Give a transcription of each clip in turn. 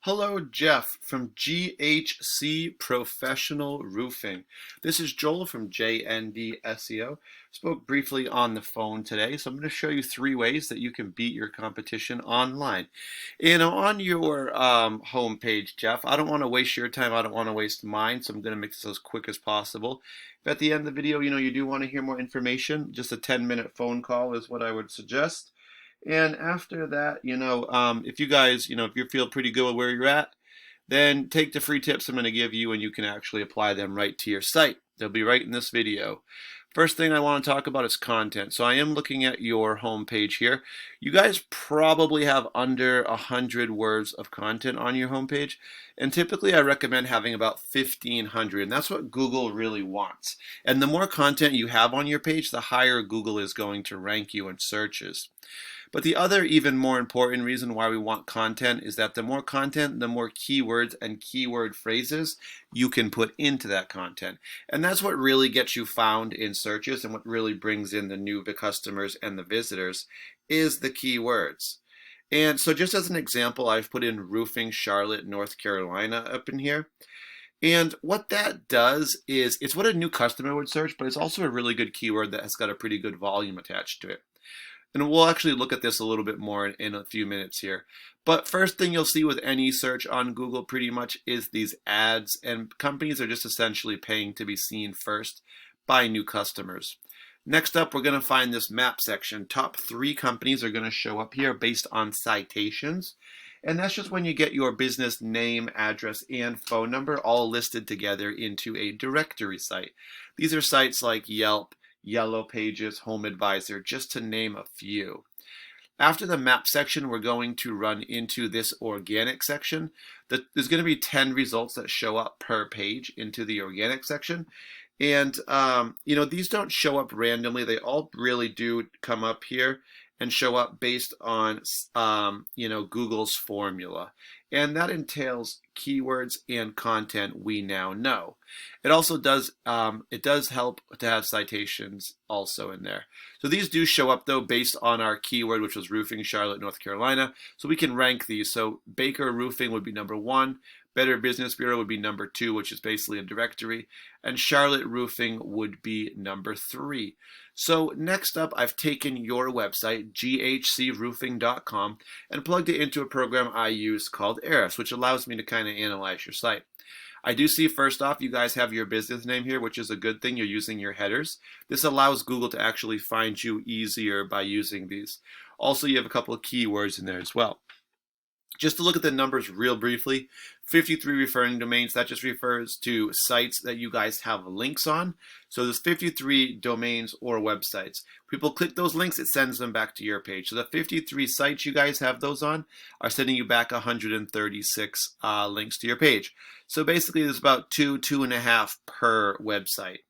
Hello, Jeff from GHC Professional Roofing. This is Joel from JND SEO. Spoke briefly on the phone today, so I'm going to show you 3 ways that you can beat your competition online. On your home page, Jeff, I don't want to waste your time. I don't want to waste mine, so I'm going to make this as quick as possible. If at the end of the video, you do want to hear more information, just a 10-minute phone call is what I would suggest. And after that, if you guys, if you feel pretty good with where you're at, then take the free tips I'm going to give you and you can actually apply them right to your site. They'll be right in this video. First thing I want to talk about is content. So I am looking at your home page here. You guys probably have under 100 words of content on your home page. And typically I recommend having about 1,500. And that's what Google really wants. And the more content you have on your page, the higher Google is going to rank you in searches. But the other even more important reason why we want content is that the more content, the more keywords and keyword phrases you can put into that content. And that's what really gets you found in searches and what really brings in the new customers and the visitors is the keywords. And so just as an example, I've put in roofing Charlotte, North Carolina up in here. And what that does is it's what a new customer would search, but it's also a really good keyword that has got a pretty good volume attached to it. And we'll actually look at this a little bit more in a few minutes here. But first thing you'll see with any search on Google pretty much is these ads, and companies are just essentially paying to be seen first by new customers. Next up, we're going to find this map section. Top 3 companies are going to show up here based on citations. And that's just when you get your business name, address, and phone number all listed together into a directory site. These are sites like Yelp, Yellow Pages, Home Advisor, just to name a few. After the map section, we're going to run into this organic section. There's going to be 10 results that show up per page into the organic section. And, these don't show up randomly. They all really do come up here and show up based on, Google's formula. And that entails keywords and content we now know. It also does help to have citations also in there. So these do show up though based on our keyword, which was roofing Charlotte, North Carolina. So we can rank these. So Baker Roofing would be number 1. Better Business Bureau would be number 2, which is basically a directory. And Charlotte Roofing would be number 3. So next up, I've taken your website, ghcroofing.com, and plugged it into a program I use called Eris, which allows me to kind of analyze your site. I do see first off, you guys have your business name here, which is a good thing. You're using your headers. This allows Google to actually find you easier by using these. Also, you have a couple of keywords in there as well. Just to look at the numbers real briefly, 53 referring domains, that just refers to sites that you guys have links on. So there's 53 domains or websites. People click those links, it sends them back to your page. So the 53 sites you guys have those on are sending you back 136 links to your page. So basically there's about 2.5 per website.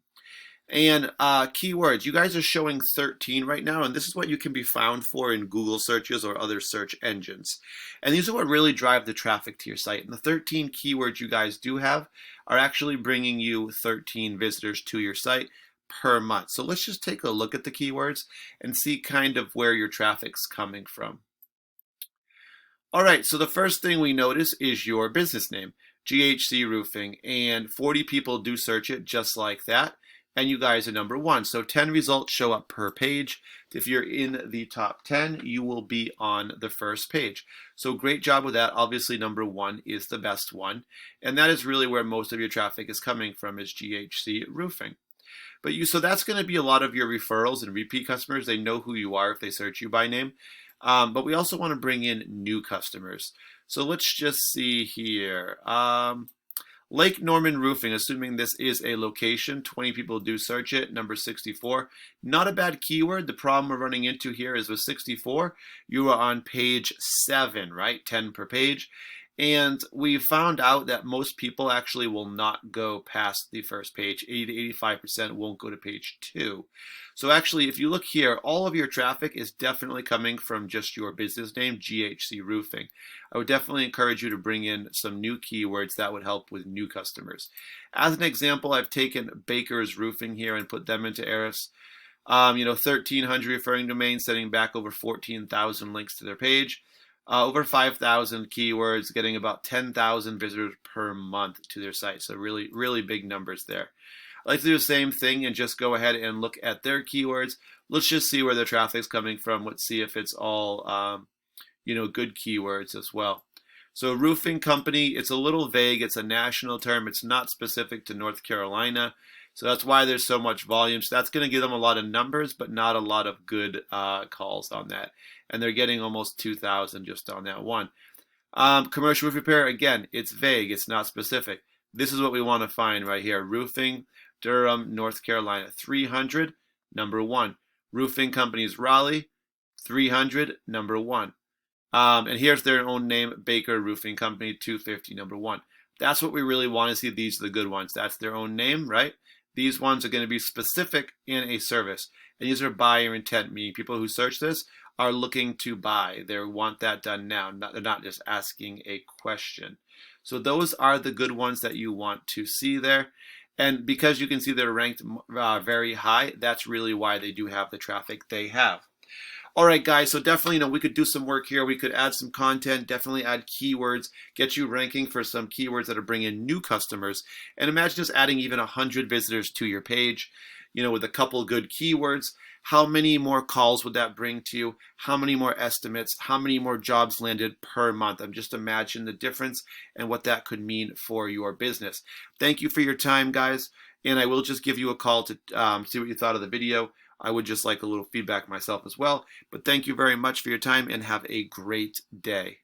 And keywords, you guys are showing 13 right now, and this is what you can be found for in Google searches or other search engines. And these are what really drive the traffic to your site. And the 13 keywords you guys do have are actually bringing you 13 visitors to your site per month. So let's just take a look at the keywords and see kind of where your traffic's coming from. All right, so the first thing we notice is your business name, GHC Roofing, and 40 people do search it just like that. And you guys are number 1. So 10 results show up per page. If you're in the top 10, you will be on the first page. So great job with that. Obviously, number 1 is the best one. And that is really where most of your traffic is coming from, is GHC Roofing. So that's going to be a lot of your referrals and repeat customers. They know who you are if they search you by name. But we also want to bring in new customers. So let's just see here. Lake Norman Roofing, assuming this is a location, 20 people do search it, number 64. Not a bad keyword. The problem we're running into here is with 64, you are on page 7, right? 10 per page. And we found out that most people actually will not go past the first page. 80 to 85% won't go to page 2. So actually, if you look here, all of your traffic is definitely coming from just your business name, GHC Roofing. I would definitely encourage you to bring in some new keywords that would help with new customers. As an example, I've taken Baker's Roofing here and put them into Eris. 1,300 referring domains, sending back over 14,000 links to their page. over 5,000 keywords, getting about 10,000 visitors per month to their site. So really, really big numbers there. I like to do the same thing and just go ahead and look at their keywords. Let's just see where their traffic's coming from. Let's see if it's all, good keywords as well. So roofing company, it's a little vague. It's a national term. It's not specific to North Carolina. So that's why there's so much volume. So that's going to give them a lot of numbers, but not a lot of good calls on that. And they're getting almost 2,000 just on that one. Commercial roof repair, again, it's vague. It's not specific. This is what we want to find right here. Roofing, Durham, North Carolina, 300, number one. Roofing companies, Raleigh, 300, number one. And here's their own name, Baker Roofing Company, 250, number one. That's what we really want to see. These are the good ones. That's their own name, right? These ones are going to be specific in a service. And these are buyer intent, meaning people who search this are looking to buy. They want that done now. They're not just asking a question. So those are the good ones that you want to see there. And because you can see they're ranked very high, that's really why they do have the traffic they have. All right, guys, so definitely, we could do some work here. We could add some content, definitely add keywords, get you ranking for some keywords that are bringing new customers. And imagine just adding even 100 visitors to your page, with a couple good keywords. How many more calls would that bring to you? How many more estimates? How many more jobs landed per month? I'm just imagine the difference and what that could mean for your business. Thank you for your time, guys. And I will just give you a call to see what you thought of the video. I would just like a little feedback myself as well. But thank you very much for your time and have a great day.